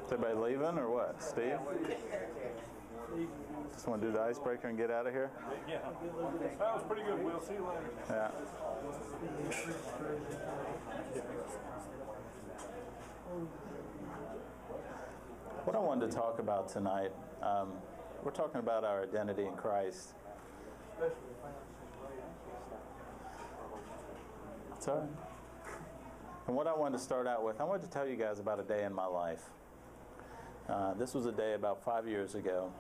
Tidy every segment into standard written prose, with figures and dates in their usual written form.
Is everybody leaving or what? Steve? Just want to do the icebreaker and get out of here? Yeah. That was pretty good, Will. See you later. Yeah. What I wanted to talk about tonight, we're talking about our identity in Christ. Sorry. And what I wanted to start out with, I wanted to tell you guys about a day in my life. This was a day about 5 years ago,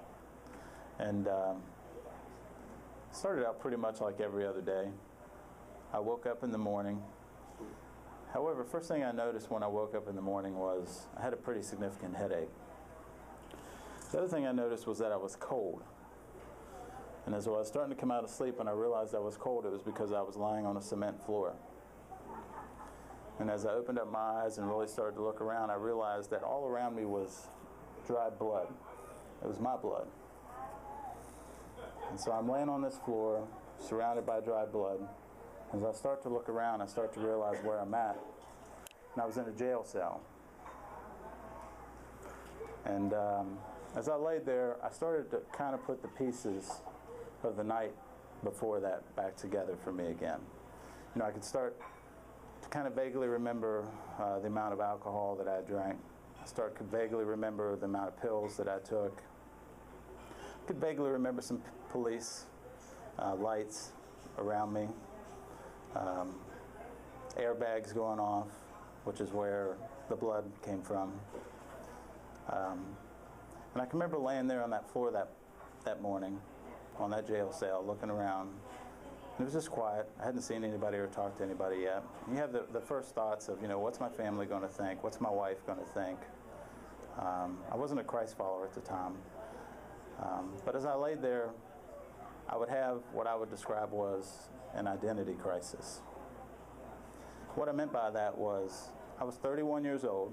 and started out pretty much like every other day. I woke up in the morning. However, first thing I noticed when I woke up in the morning was I had a pretty significant headache. The other thing I noticed was that I was cold. And as I was starting to come out of sleep and I realized I was cold, it was because I was lying on a cement floor. And as I opened up my eyes and really started to look around, I realized that all around me was dried blood. It was my blood. And so I'm laying on this floor, surrounded by dried blood. As I start to look around, I start to realize where I'm at. And I was in a jail cell. And as I laid there, I started to kind of put the pieces of the night before that back together for me again. You know, I could start to kind of vaguely remember the amount of alcohol that I drank. I started to vaguely remember the amount of pills that I took. I could vaguely remember some police lights around me, airbags going off, which is where the blood came from. And I can remember laying there on that floor that morning, on that jail cell, looking around. And it was just quiet. I hadn't seen anybody or talked to anybody yet. And you have the first thoughts of, you know, what's my family going to think? What's my wife going to think? I wasn't a Christ follower at the time. But as I laid there, I would have what I would describe was an identity crisis. What I meant by that was I was 31 years old,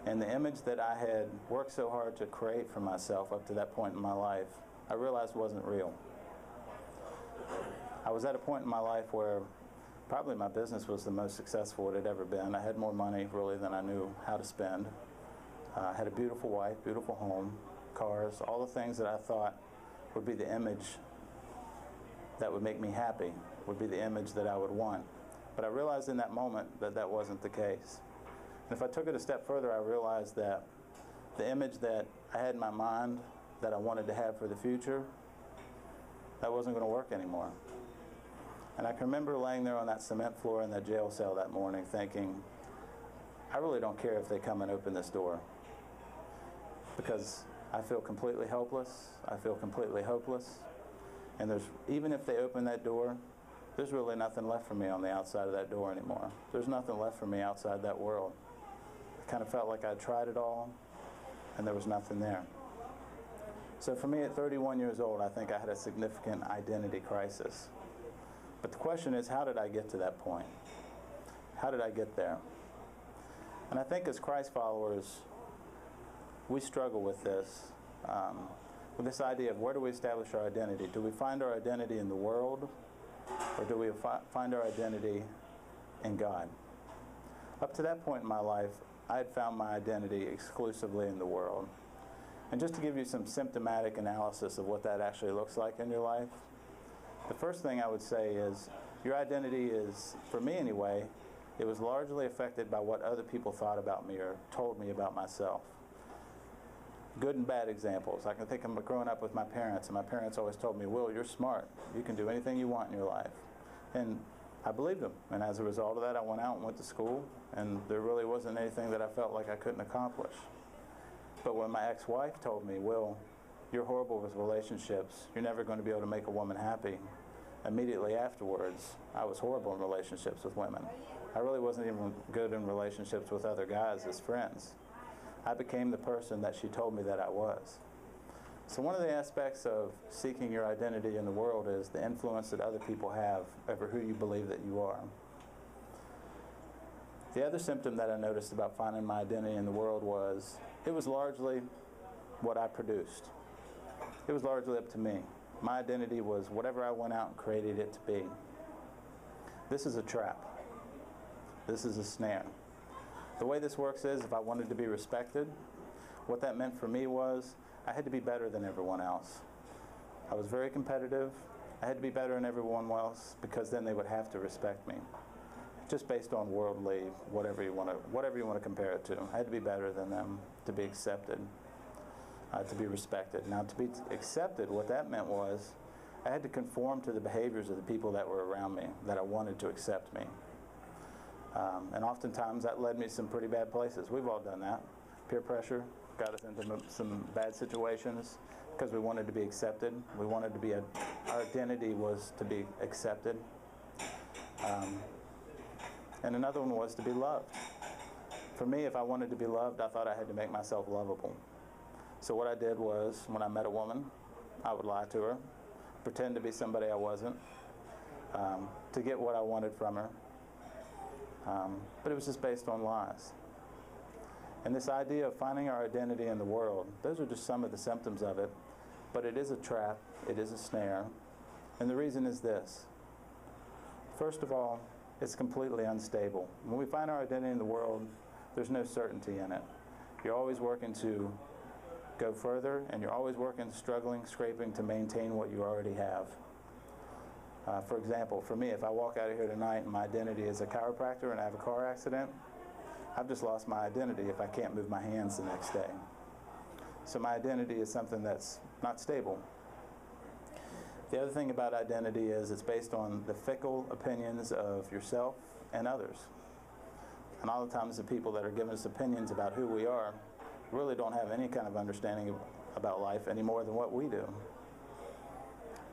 and the image that I had worked so hard to create for myself up to that point in my life, I realized wasn't real. I was at a point in my life where probably my business was the most successful it had ever been. I had more money really than I knew how to spend. I had a beautiful wife, beautiful home, cars, all the things that I thought would be the image that would make me happy, would be the image that I would want. But I realized in that moment that that wasn't the case. And if I took it a step further, I realized that the image that I had in my mind that I wanted to have for the future, that wasn't going to work anymore. And I can remember laying there on that cement floor in that jail cell that morning thinking, I really don't care if they come and open this door, because I feel completely helpless, I feel completely hopeless, and even if they open that door, there's really nothing left for me on the outside of that door anymore. There's nothing left for me outside that world. I kind of felt like I'd tried it all, and there was nothing there. So for me at 31 years old, I think I had a significant identity crisis. But the question is, how did I get to that point? How did I get there? And I think as Christ followers, we struggle with this idea of where do we establish our identity? Do we find our identity in the world, or do we find our identity in God? Up to that point in my life, I had found my identity exclusively in the world. And just to give you some symptomatic analysis of what that actually looks like in your life, the first thing I would say is your identity is, for me anyway, it was largely affected by what other people thought about me or told me about myself. Good and bad examples. I can think of growing up with my parents, and my parents always told me, Will, you're smart. You can do anything you want in your life. And I believed them. And as a result of that, I went out and went to school, and there really wasn't anything that I felt like I couldn't accomplish. But when my ex-wife told me, Will, you're horrible with relationships, you're never going to be able to make a woman happy, immediately afterwards, I was horrible in relationships with women. I really wasn't even good in relationships with other guys as friends. I became the person that she told me that I was. So one of the aspects of seeking your identity in the world is the influence that other people have over who you believe that you are. The other symptom that I noticed about finding my identity in the world was it was largely what I produced. It was largely up to me. My identity was whatever I went out and created it to be. This is a trap. This is a snare. The way this works is if I wanted to be respected, what that meant for me was I had to be better than everyone else. I was very competitive. I had to be better than everyone else because then they would have to respect me. Just based on worldly, whatever you want to compare it to. I had to be better than them to be accepted, to be respected. Now, to be accepted, what that meant was I had to conform to the behaviors of the people that were around me, that I wanted to accept me. And oftentimes that led me to some pretty bad places. We've all done that. Peer pressure got us into some bad situations because we wanted to be accepted. We wanted to be, our identity was to be accepted. And another one was to be loved. For me, if I wanted to be loved, I thought I had to make myself lovable. So what I did was, when I met a woman, I would lie to her, pretend to be somebody I wasn't, to get what I wanted from her. But it was just based on lies. And this idea of finding our identity in the world, those are just some of the symptoms of it. But it is a trap, it is a snare. And the reason is this. First of all, it's completely unstable. When we find our identity in the world, there's no certainty in it. You're always working to go further, and you're always working, struggling, scraping to maintain what you already have. For example, for me, if I walk out of here tonight and my identity is a chiropractor and I have a car accident, I've just lost my identity if I can't move my hands the next day. So my identity is something that's not stable. The other thing about identity is it's based on the fickle opinions of yourself and others. And all the times the people that are giving us opinions about who we are really don't have any kind of understanding about life any more than what we do.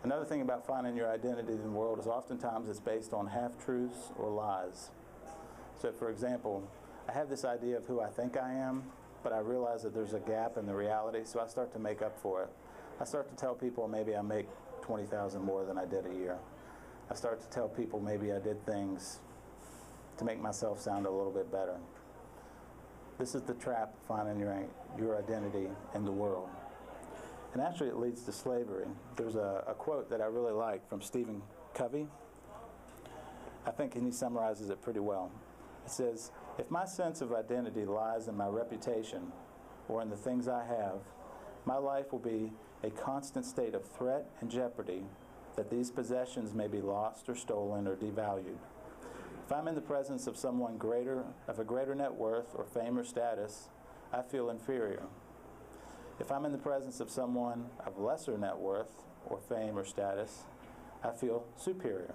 Another thing about finding your identity in the world is oftentimes it's based on half-truths or lies. So for example, I have this idea of who I think I am, but I realize that there's a gap in the reality, so I start to make up for it. I start to tell people maybe I make $20,000 more than I did a year. I start to tell people maybe I did things to make myself sound a little bit better. This is the trap of finding your identity in the world. And actually it leads to slavery. There's a quote that I really like from Stephen Covey. I think he summarizes it pretty well. It says, "If my sense of identity lies in my reputation or in the things I have, my life will be a constant state of threat and jeopardy that these possessions may be lost or stolen or devalued. If I'm in the presence of someone of a greater net worth or fame or status, I feel inferior. If I'm in the presence of someone of lesser net worth or fame or status, I feel superior.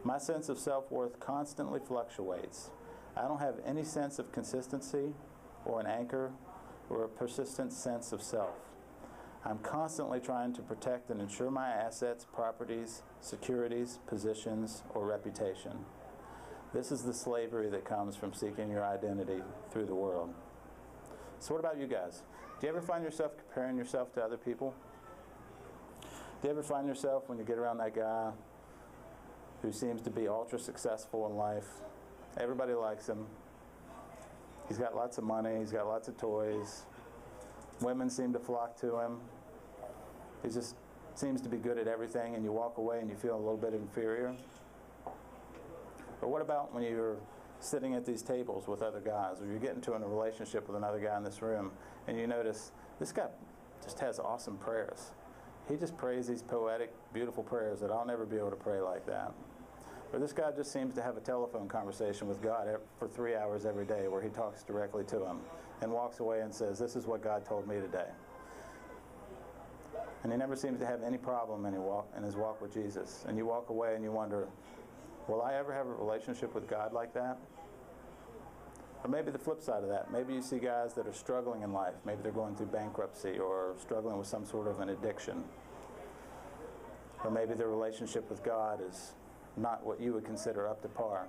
My sense of self-worth constantly fluctuates. I don't have any sense of consistency or an anchor or a persistent sense of self. I'm constantly trying to protect and ensure my assets, properties, securities, positions, or reputation. This is the slavery that comes from seeking your identity through the world." So what about you guys? Do you ever find yourself comparing yourself to other people? Do you ever find yourself when you get around that guy who seems to be ultra successful in life? Everybody likes him. He's got lots of money, he's got lots of toys. Women seem to flock to him. He just seems to be good at everything, and you walk away and you feel a little bit inferior. Or what about when you're sitting at these tables with other guys, or you're getting into a relationship with another guy in this room, and you notice this guy just has awesome prayers. He just prays these poetic, beautiful prayers that I'll never be able to pray like that. Or this guy just seems to have a telephone conversation with God for 3 hours every day where he talks directly to him and walks away and says, "This is what God told me today." And he never seems to have any problem in his walk with Jesus. And you walk away and you wonder, will I ever have a relationship with God like that? Or maybe the flip side of that. Maybe you see guys that are struggling in life. Maybe they're going through bankruptcy or struggling with some sort of an addiction. Or maybe their relationship with God is not what you would consider up to par.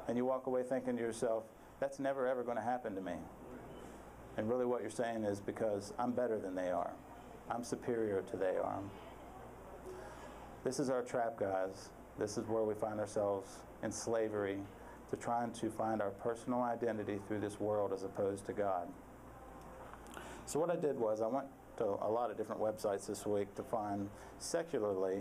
And you walk away thinking to yourself, that's never ever going to happen to me. And really what you're saying is because I'm better than they are. I'm superior to they are. This is our trap, guys. This is where we find ourselves in slavery to trying to find our personal identity through this world as opposed to God. So what I did was I went to a lot of different websites this week to find secularly